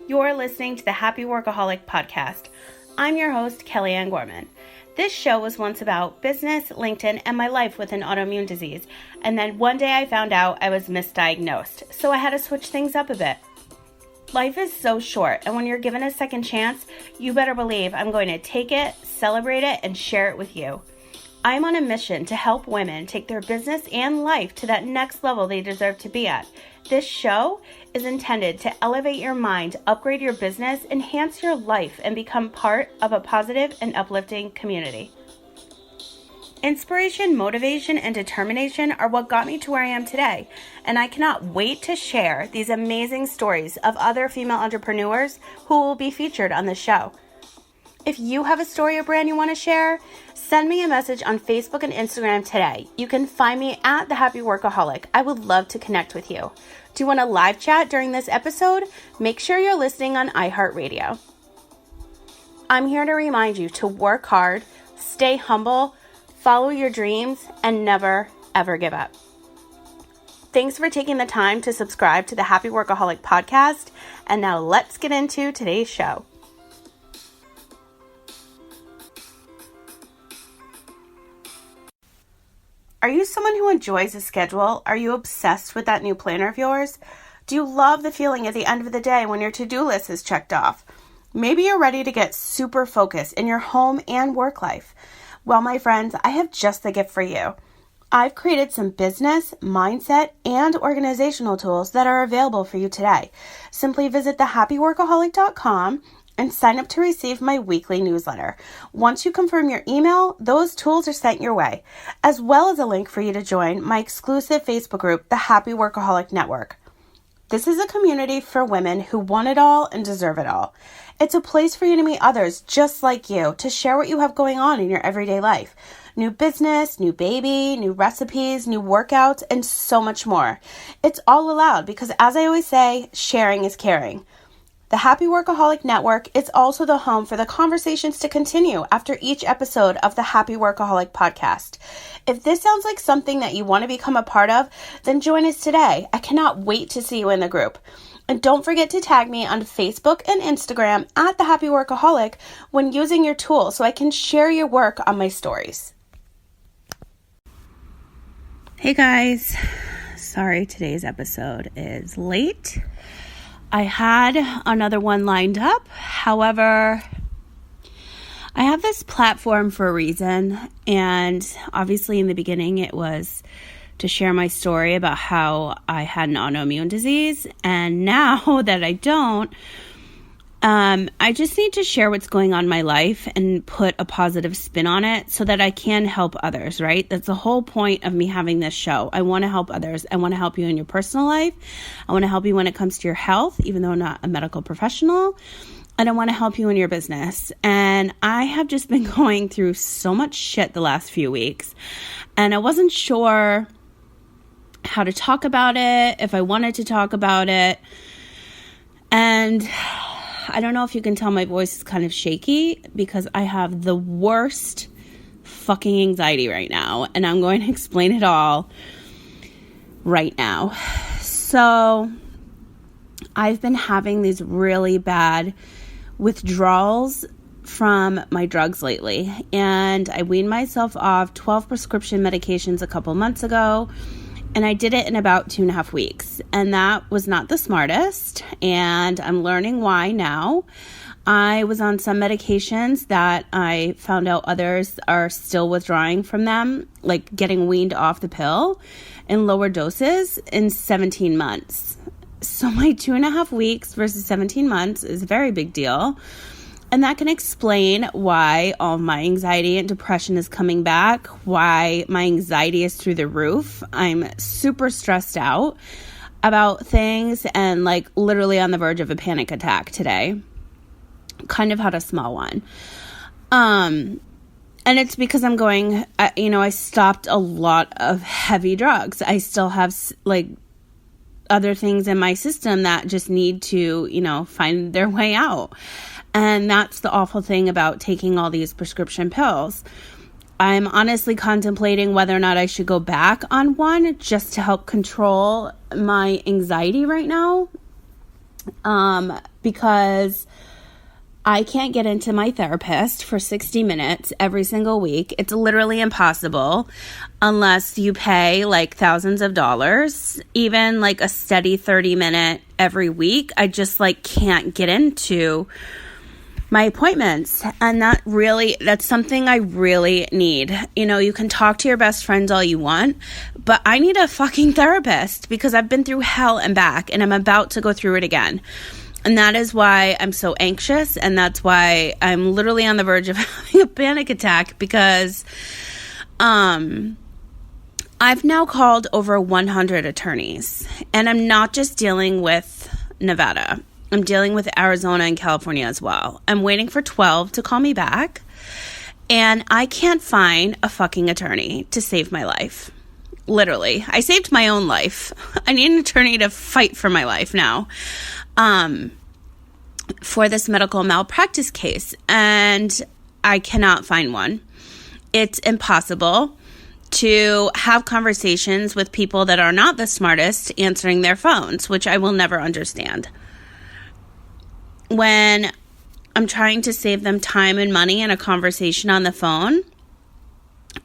You're listening to the Happy Workaholic Podcast. I'm your host, Kellyanne Gorman. This show was once about business, LinkedIn, and my life with an autoimmune disease. And then one day I found out I was misdiagnosed, so I had to switch things up a bit. Life is so short, and when you're given a second chance, you better believe I'm going to take it, celebrate it, and share it with you. I'm on a mission to help women take their business and life to that next level they deserve to be at. This show is intended to elevate your mind, upgrade your business, enhance your life, and become part of a positive and uplifting community. Inspiration, motivation, and determination are what got me to where I am today, and I cannot wait to share these amazing stories of other female entrepreneurs who will be featured on the show. If you have a story or brand you want to share, send me a message on Facebook and Instagram today. You can find me at The Happy Workaholic. I would love to connect with you. Do you want a live chat during this episode? Make sure you're listening on iHeartRadio. I'm here to remind you to work hard, stay humble, follow your dreams, and never, ever give up. Thanks for taking the time to subscribe to the Happy Workaholic Podcast. And now let's get into today's show. Are you someone who enjoys a schedule? Are you obsessed with that new planner of yours? Do you love the feeling at the end of the day when your to-do list is checked off? Maybe you're ready to get super focused in your home and work life. Well, my friends, I have just the gift for you. I've created some business, mindset, and organizational tools that are available for you today. Simply visit thehappyworkaholic.com and sign up to receive my weekly newsletter. Once you confirm your email, those tools are sent your way, as well as a link for you to join my exclusive Facebook group, The Happy Workaholic Network. This is a community for women who want it all and deserve it all. It's a place for you to meet others just like you, to share what you have going on in your everyday life. New business, new baby, new recipes, new workouts, and so much more. It's all allowed because, as I always say, sharing is caring. The Happy Workaholic Network is also the home for the conversations to continue after each episode of the Happy Workaholic Podcast. If this sounds like something that you want to become a part of, then join us today. I cannot wait to see you in the group. And don't forget to tag me on Facebook and Instagram at The Happy Workaholic when using your tool so I can share your work on my stories. Hey guys, sorry today's episode is late. I had another one lined up. However, I have this platform for a reason. And obviously in the beginning, it was to share my story about how I had an autoimmune disease. And now that I don't, I just need to share what's going on in my life and put a positive spin on it so that I can help others, right? That's the whole point of me having this show. I want to help others. I want to help you in your personal life. I want to help you when it comes to your health, even though I'm not a medical professional. And I want to help you in your business. And I have just been going through so much shit the last few weeks. And I wasn't sure how to talk about it, if I wanted to talk about it. And I don't know if you can tell my voice is kind of shaky because I have the worst fucking anxiety right now. And I'm going to explain it all right now. So I've been having these really bad withdrawals from my drugs lately. And I weaned myself off 12 prescription medications a couple months ago. And I did it in about 2.5 weeks. And that was not the smartest. And I'm learning why now. I was on some medications that I found out others are still withdrawing from them, like getting weaned off the pill in lower doses in 17 months. So my 2.5 weeks versus 17 months is a very big deal. And that can explain why all my anxiety and depression is coming back, why my anxiety is through the roof. I'm super stressed out about things and like literally on the verge of a panic attack today. Kind of had a small one. And it's because I'm going, I stopped a lot of heavy drugs. I still have like other things in my system that just need to, find their way out. And that's the awful thing about taking all these prescription pills. I'm honestly contemplating whether or not I should go back on one just to help control my anxiety right now. because I can't get into my therapist for 60 minutes every single week. It's literally impossible unless you pay like thousands of dollars, even like a steady 30-minute every week. I just like can't get into my appointments. And that's something I really need. You know, you can talk to your best friends all you want, but I need a fucking therapist because I've been through hell and back and I'm about to go through it again. And that is why I'm so anxious, and that's why I'm literally on the verge of having a panic attack because I've now called over 100 attorneys, and I'm not just dealing with Nevada. I'm dealing with Arizona and California as well. I'm waiting for 12 to call me back, and I can't find a fucking attorney to save my life. Literally. I saved my own life. I need an attorney to fight for my life now. For this medical malpractice case, and I cannot find one. It's impossible to have conversations with people that are not the smartest answering their phones, which I will never understand. When I'm trying to save them time and money in a conversation on the phone,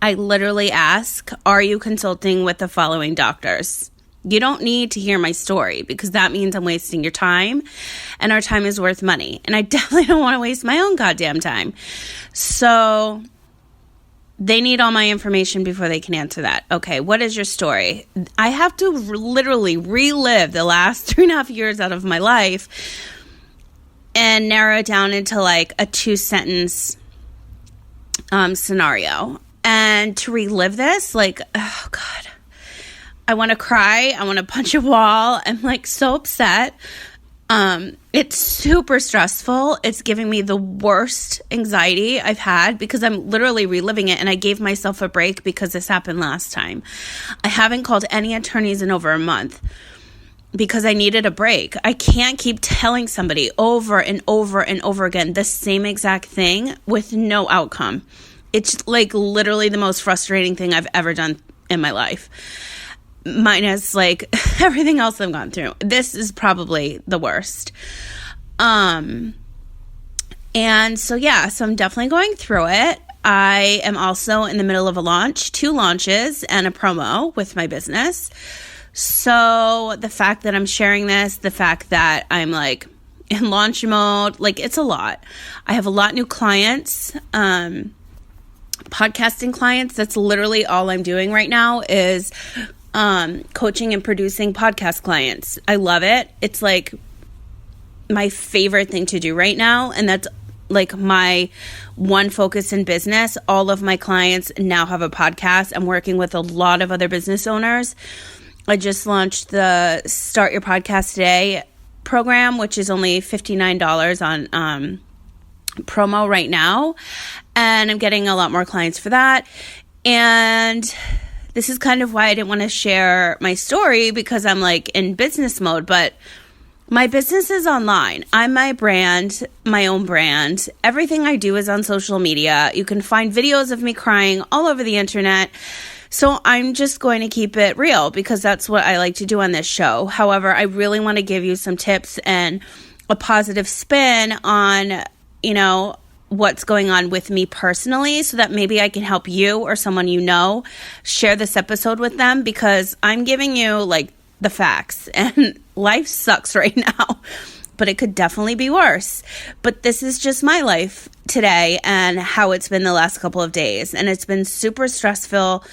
I literally ask, are you consulting with the following doctors? You don't need to hear my story because that means I'm wasting your time, and our time is worth money. And I definitely don't want to waste my own goddamn time. So they need all my information before they can answer that. Okay, what is your story? I have to literally relive the last 3.5 years out of my life and narrow it down into like a 2-sentence scenario. And to relive this, like, oh God. I want to cry. I want to punch a wall. I'm like so upset. It's super stressful. It's giving me the worst anxiety I've had because I'm literally reliving it, and I gave myself a break because this happened last time. I haven't called any attorneys in over a month because I needed a break. I can't keep telling somebody over and over and over again the same exact thing with no outcome. It's like literally the most frustrating thing I've ever done in my life. Minus like everything else I've gone through. This is probably the worst. And so I'm definitely going through it. I am also in the middle of a launch, 2 launches and a promo with my business. So the fact that I'm sharing this, the fact that I'm like in launch mode, like it's a lot. I have a lot new clients, podcasting clients. That's literally all I'm doing right now is coaching and producing podcast clients. I love it. It's like my favorite thing to do right now. And that's like my one focus in business. All of my clients now have a podcast. I'm working with a lot of other business owners. I just launched the Start Your Podcast Today program, which is only $59 on promo right now. And I'm getting a lot more clients for that. And this is kind of why I didn't want to share my story because I'm like in business mode, but my business is online. I'm my brand, my own brand. Everything I do is on social media. You can find videos of me crying all over the internet. So I'm just going to keep it real because that's what I like to do on this show. However, I really want to give you some tips and a positive spin on, you know, what's going on with me personally so that maybe I can help you or someone you know share this episode with them because I'm giving you like the facts and life sucks right now, but it could definitely be worse. But this is just my life today and how it's been the last couple of days. And it's been super stressful,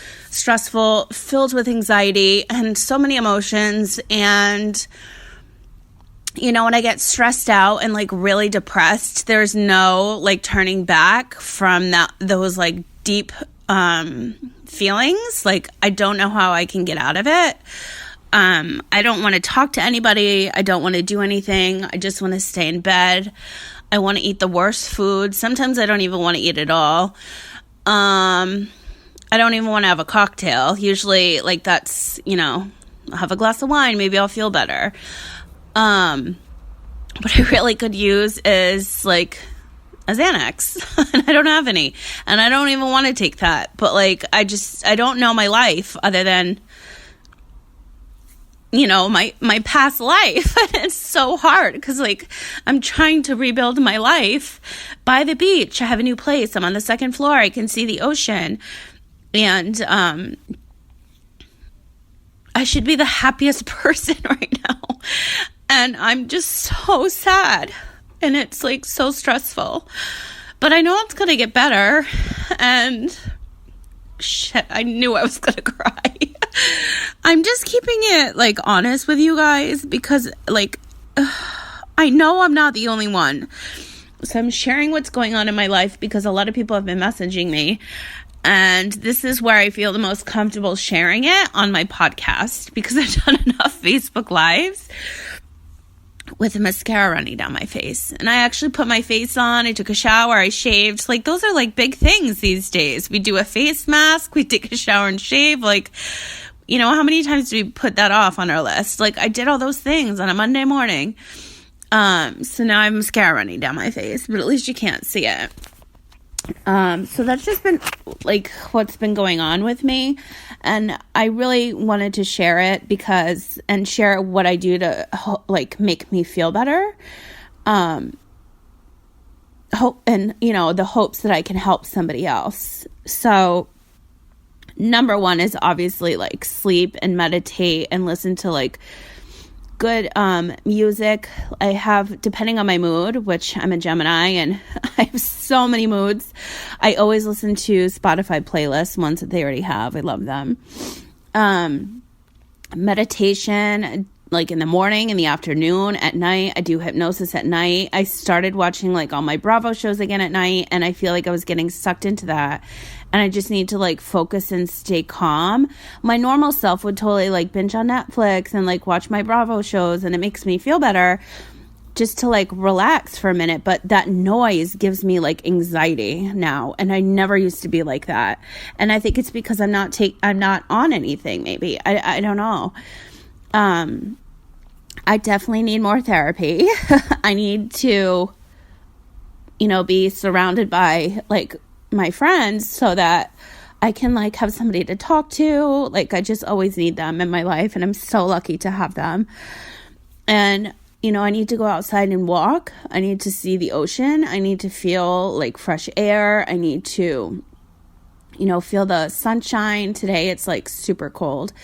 filled with anxiety and so many emotions. And you know, when I get stressed out and like really depressed, there's no like turning back from those like deep feelings. Like I don't know how I can get out of it. I don't want to talk to anybody. I don't want to do anything. I just want to stay in bed. I want to eat the worst food. Sometimes I don't even want to eat at all. I don't even want to have a cocktail. Usually like that's, you know, I'll have a glass of wine. Maybe I'll feel better. What I really could use is like a Xanax and I don't have any and I don't even want to take that. But like, I don't know my life other than, my past life. It's so hard because like I'm trying to rebuild my life by the beach. I have a new place. I'm on the second floor. I can see the ocean. And I should be the happiest person right now. And I'm just so sad. And it's like so stressful. But I know it's going to get better. And shit, I knew I was going to cry. I'm just keeping it like honest with you guys because like I know I'm not the only one. So I'm sharing what's going on in my life because a lot of people have been messaging me. And this is where I feel the most comfortable sharing it on my podcast because I've done enough Facebook Lives with mascara running down my face. And I actually put my face on. I took a shower. I shaved. Like, those are like big things these days. We do a face mask. We take a shower and shave. Like, how many times do we put that off on our list? Like, I did all those things on a Monday morning. So now I have mascara running down my face, but at least you can't see it. So that's just been like what's been going on with me. And I really wanted to share it and share what I do to like make me feel better. Hope and, the hopes that I can help somebody else. So number one is obviously like sleep and meditate and listen to like good music. I have, depending on my mood, which I'm a Gemini and I have so many moods, I always listen to Spotify playlists, ones that they already have. I love them. Meditation, like in the morning, in the afternoon, at night. I do hypnosis at night. I started watching like all my Bravo shows again at night, and I feel like I was getting sucked into that. And I just need to like focus and stay calm. My normal self would totally like binge on Netflix and like watch my Bravo shows, and it makes me feel better just to like relax for a minute. But that noise gives me like anxiety now, and I never used to be like that. And I think it's because I'm not on anything. Maybe I don't know. I definitely need more therapy. I need to, be surrounded by like my friends so that I can like have somebody to talk to. Like, I just always need them in my life, and I'm so lucky to have them. And I need to go outside and walk. I need to see the ocean. I need to feel like fresh air. I need to feel the sunshine. Today it's like super cold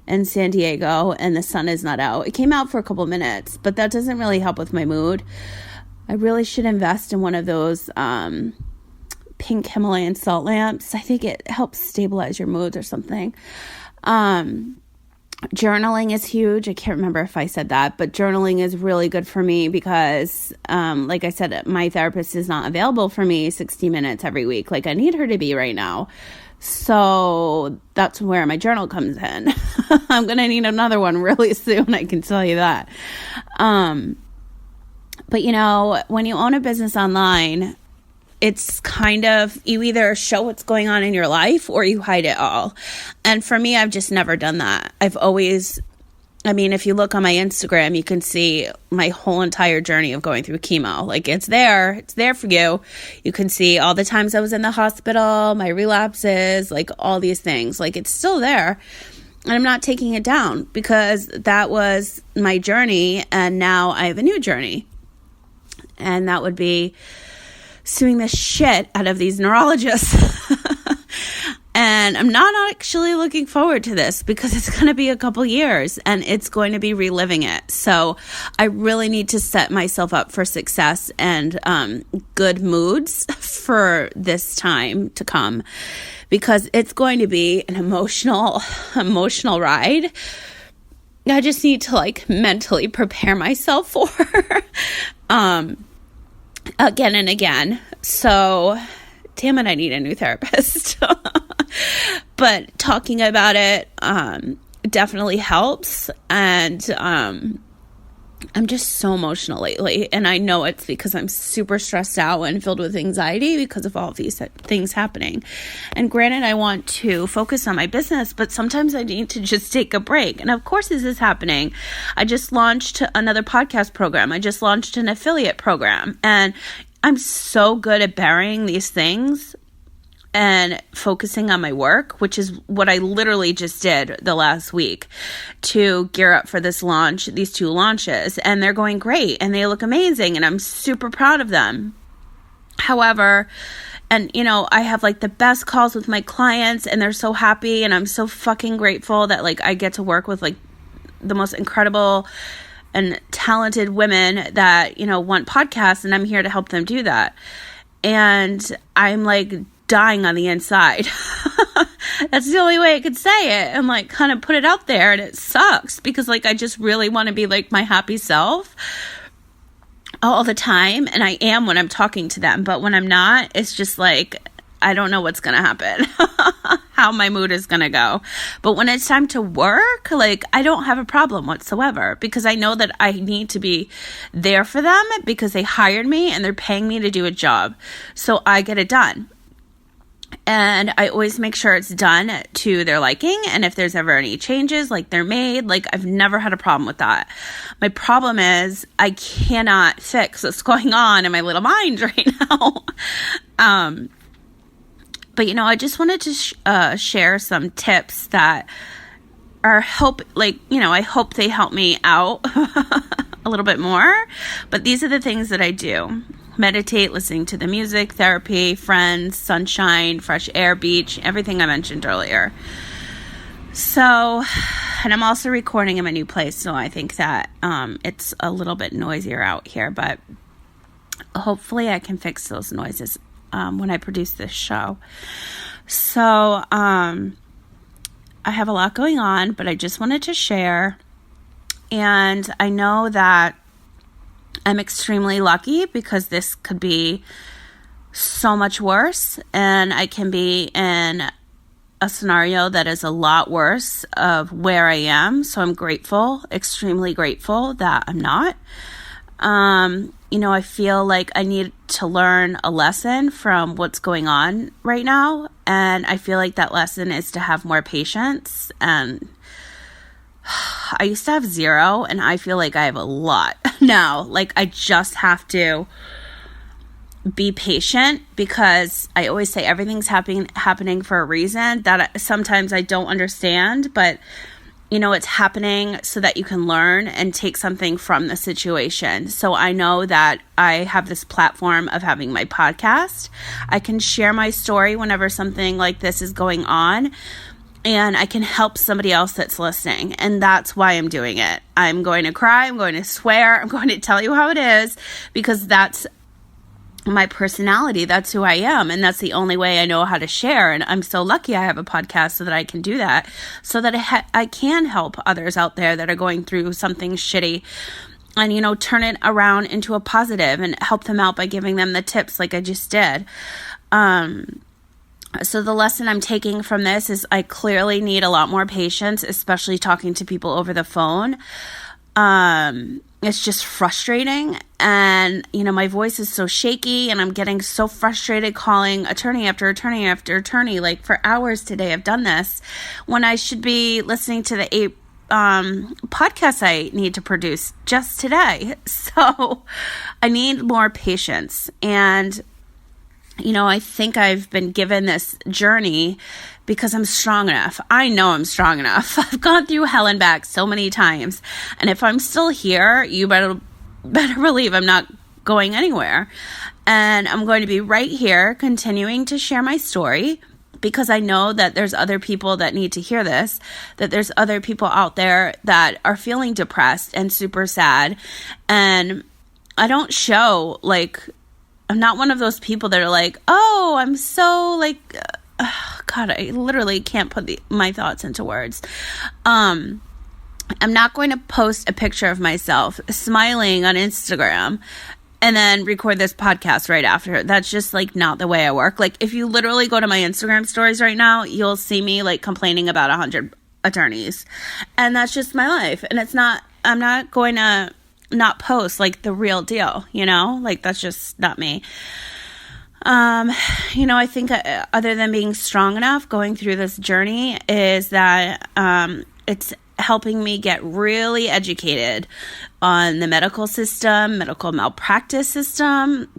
in San Diego and the sun is not out. It came out for a couple minutes, but that doesn't really help with my mood. I really should invest in one of those pink Himalayan salt lamps. I think it helps stabilize your moods or something. Journaling is huge. I can't remember if I said that, but journaling is really good for me because, like I said, my therapist is not available for me 60 minutes every week. Like, I need her to be right now. So that's where my journal comes in. I'm going to need another one really soon. I can tell you that. But when you own a business online, it's kind of, you either show what's going on in your life or you hide it all. And for me, I've just never done that. If you look on my Instagram, you can see my whole entire journey of going through chemo. Like, it's there for you. You can see all the times I was in the hospital, my relapses, like all these things. Like, it's still there. And I'm not taking it down because that was my journey. And now I have a new journey. And that would be suing the shit out of these neurologists. And I'm not actually looking forward to this because it's going to be a couple years and it's going to be reliving it. So I really need to set myself up for success and good moods for this time to come, because it's going to be an emotional ride. I just need to like mentally prepare myself for again and again. So damn it, I need a new therapist. But talking about it definitely helps. And I'm just so emotional lately. And I know it's because I'm super stressed out and filled with anxiety because of all these things happening. And granted, I want to focus on my business, but sometimes I need to just take a break. And of course, this is happening. I just launched another podcast program. I just launched an affiliate program. And I'm so good at burying these things and focusing on my work, which is what I literally just did the last week to gear up for this launch, these 2 launches. And they're going great and they look amazing and I'm super proud of them. However, and I have like the best calls with my clients and they're so happy and I'm so fucking grateful that like I get to work with like the most incredible and talented women that, want podcasts, and I'm here to help them do that. And I'm like dying on the inside. That's the only way I could say it and like kind of put it out there. And it sucks because like I just really want to be like my happy self all the time. And I am when I'm talking to them. But when I'm not, it's just like, I don't know what's going to happen, how my mood is going to go. But when it's time to work, like I don't have a problem whatsoever because I know that I need to be there for them because they hired me and they're paying me to do a job. So I get it done. And I always make sure it's done to their liking. And if there's ever any changes, like they're made, like I've never had a problem with that. My problem is I cannot fix what's going on in my little mind right now. But, I just wanted to share some tips that I hope they help me out a little bit more. But these are the things that I do. Meditate, listening to the music, therapy, friends, sunshine, fresh air, beach, everything I mentioned earlier. So, and I'm also recording in my new place, so I think that it's a little bit noisier out here, but hopefully I can fix those noises when I produce this show. So, I have a lot going on, but I just wanted to share. And I know that I'm extremely lucky because this could be so much worse. And I can be in a scenario that is a lot worse of where I am. So I'm grateful, extremely grateful that I'm not. I feel like I need to learn a lesson from what's going on right now. And I feel like that lesson is to have more patience. And I used to have 0, and I feel like I have a lot now. Like, I just have to be patient because I always say everything's happening for a reason that sometimes I don't understand, but it's happening so that you can learn and take something from the situation. So I know that I have this platform of having my podcast. I can share my story whenever something like this is going on, and I can help somebody else that's listening. And that's why I'm doing it. I'm going to cry. I'm going to swear. I'm going to tell you how it is because that's my personality. That's who I am. And that's the only way I know how to share. And I'm so lucky I have a podcast so that I can do that, so that I can help others out there that are going through something shitty and, turn it around into a positive and help them out by giving them the tips like I just did. So the lesson I'm taking from this is I clearly need a lot more patience, especially talking to people over the phone. It's just frustrating. And, my voice is so shaky and I'm getting so frustrated calling attorney after attorney after attorney. Like for hours today I've done this when I should be listening to the 8 podcasts I need to produce just today. So I need more patience. And I think I've been given this journey because I'm strong enough. I know I'm strong enough. I've gone through hell and back so many times. And if I'm still here, you better believe I'm not going anywhere. And I'm going to be right here continuing to share my story because I know that there's other people that need to hear this, that there's other people out there that are feeling depressed and super sad. And I don't show I'm not one of those people that are like, oh, I'm so God, I literally can't put my thoughts into words. I'm not going to post a picture of myself smiling on Instagram and then record this podcast right after. That's just not the way I work. If you literally go to my Instagram stories right now, you'll see me complaining about 100 attorneys. And that's just my life. And I'm not going to not post the real deal, that's just not me. I think other than being strong enough going through this journey is that it's helping me get really educated on the medical system, medical malpractice system,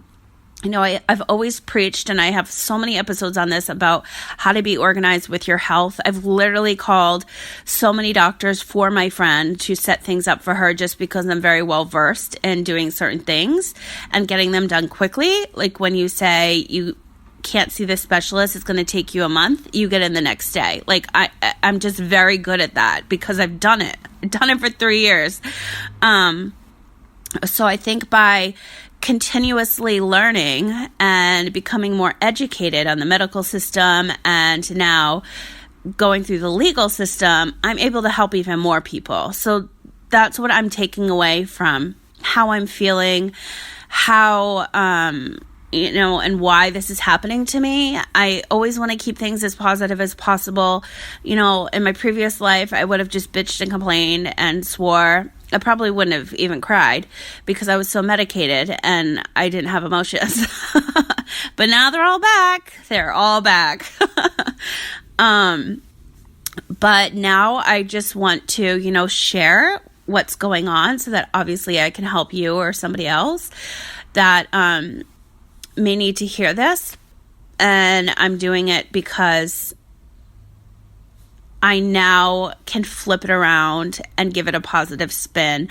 I've always preached, and I have so many episodes on this about how to be organized with your health. I've literally called so many doctors for my friend to set things up for her just because I'm very well versed in doing certain things and getting them done quickly. Like when you say you can't see the specialist, it's going to take you a month, you get in the next day. Like I'm just very good at that because I've done it. I've done it for 3 years. So I think by continuously learning and becoming more educated on the medical system and now going through the legal system, I'm able to help even more people. So that's what I'm taking away from how I'm feeling, how, and why this is happening to me. I always want to keep things as positive as possible. In my previous life, I would have just bitched and complained and swore. I probably wouldn't have even cried because I was so medicated and I didn't have emotions. But now they're all back. They're all back. But now I just want to, share what's going on so that obviously I can help you or somebody else that may need to hear this. And I'm doing it because I now can flip it around and give it a positive spin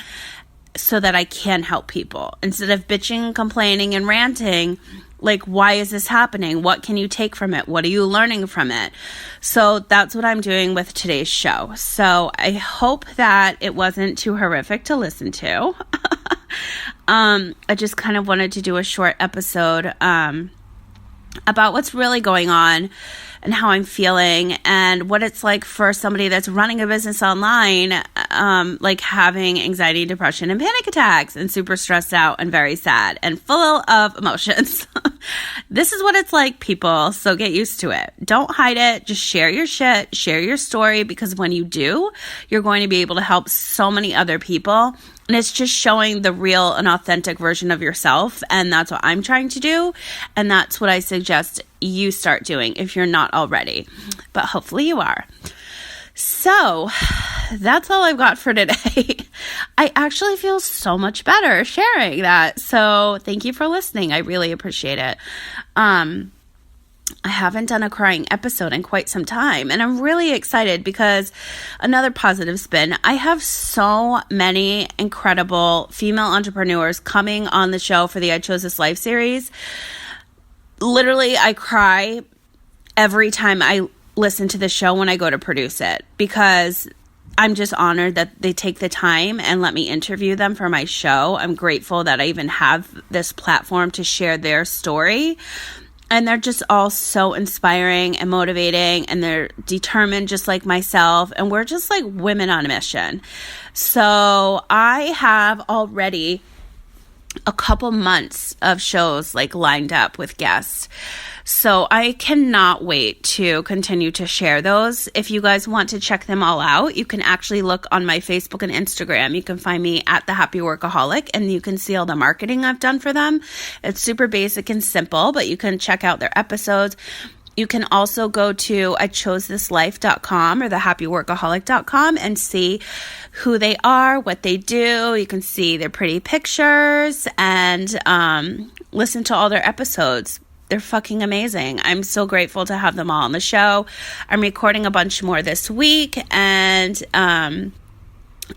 so that I can help people. Instead of bitching, complaining, and ranting, like, why is this happening? What can you take from it? What are you learning from it? So that's what I'm doing with today's show. So I hope that it wasn't too horrific to listen to. I just kind of wanted to do a short episode about what's really going on and how I'm feeling and what it's like for somebody that's running a business online, like having anxiety, depression, and panic attacks and super stressed out and very sad and full of emotions. This is what it's like, people. So get used to it. Don't hide it. Just share your shit, share your story, because when you do, you're going to be able to help so many other people. And it's just showing the real and authentic version of yourself. And that's what I'm trying to do. And that's what I suggest you start doing if you're not already. But hopefully you are. So that's all I've got for today. I actually feel so much better sharing that. So thank you for listening. I really appreciate it. I haven't done a crying episode in quite some time, and I'm really excited because another positive spin. I have so many incredible female entrepreneurs coming on the show for the I Chose This Life series. Literally, I cry every time I listen to the show when I go to produce it because I'm just honored that they take the time and let me interview them for my show. I'm grateful that I even have this platform to share their story. And they're just all so inspiring and motivating, and they're determined just like myself, and we're just like women on a mission. So I have already a couple months of shows like lined up with guests. So I cannot wait to continue to share those. If you guys want to check them all out, you can actually look on my Facebook and Instagram. You can find me at The Happy Workaholic, and you can see all the marketing I've done for them. It's super basic and simple, but you can check out their episodes. You can also go to IChoseThisLife.com or TheHappyWorkaholic.com and see who they are, what they do. You can see their pretty pictures and listen to all their episodes. They're fucking amazing. I'm so grateful to have them all on the show. I'm recording a bunch more this week, and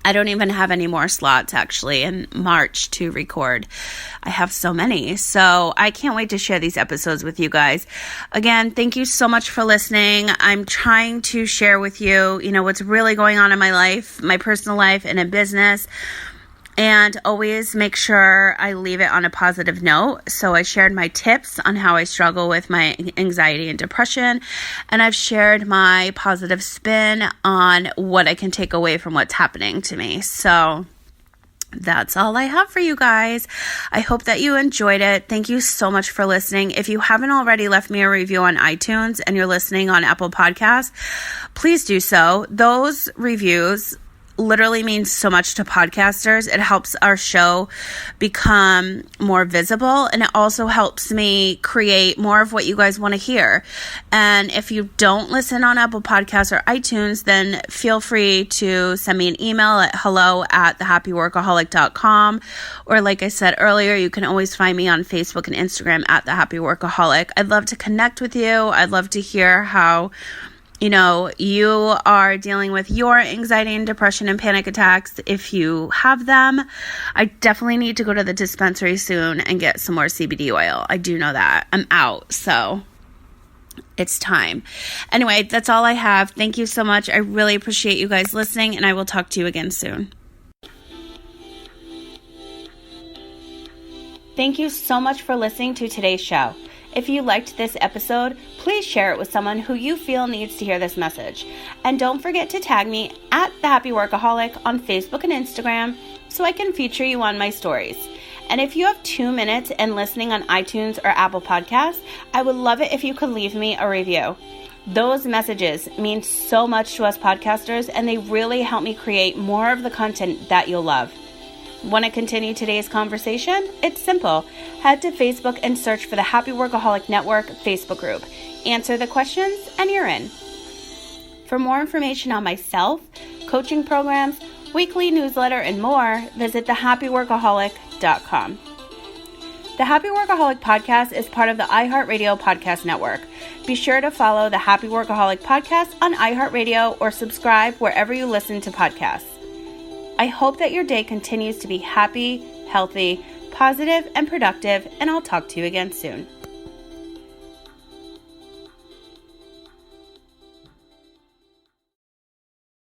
I don't even have any more slots actually in March to record. I have so many. So I can't wait to share these episodes with you guys. Again, thank you so much for listening. I'm trying to share with you, what's really going on in my life, my personal life, and in business. And always make sure I leave it on a positive note. So I shared my tips on how I struggle with my anxiety and depression. And I've shared my positive spin on what I can take away from what's happening to me. So that's all I have for you guys. I hope that you enjoyed it. Thank you so much for listening. If you haven't already left me a review on iTunes and you're listening on Apple Podcasts, please do so. Those reviews literally means so much to podcasters. It helps our show become more visible, and it also helps me create more of what you guys want to hear. And if you don't listen on Apple Podcasts or iTunes, then feel free to send me an email at hello@thehappyworkaholic.com. Or like I said earlier, you can always find me on Facebook and Instagram at The Happy Workaholic. I'd love to connect with you. I'd love to hear how you are dealing with your anxiety and depression and panic attacks if you have them. I definitely need to go to the dispensary soon and get some more CBD oil. I do know that. I'm out, so it's time. Anyway, that's all I have. Thank you so much. I really appreciate you guys listening, and I will talk to you again soon. Thank you so much for listening to today's show. If you liked this episode, please share it with someone who you feel needs to hear this message. And don't forget to tag me at The Happy Workaholic on Facebook and Instagram so I can feature you on my stories. And if you have 2 minutes and listening on iTunes or Apple Podcasts, I would love it if you could leave me a review. Those messages mean so much to us podcasters, and they really help me create more of the content that you'll love. Want to continue today's conversation? It's simple. Head to Facebook and search for the Happy Workaholic Network Facebook group. Answer the questions and you're in. For more information on myself, coaching programs, weekly newsletter, and more, visit thehappyworkaholic.com. The Happy Workaholic Podcast is part of the iHeartRadio Podcast Network. Be sure to follow the Happy Workaholic Podcast on iHeartRadio or subscribe wherever you listen to podcasts. I hope that your day continues to be happy, healthy, positive, and productive, and I'll talk to you again soon.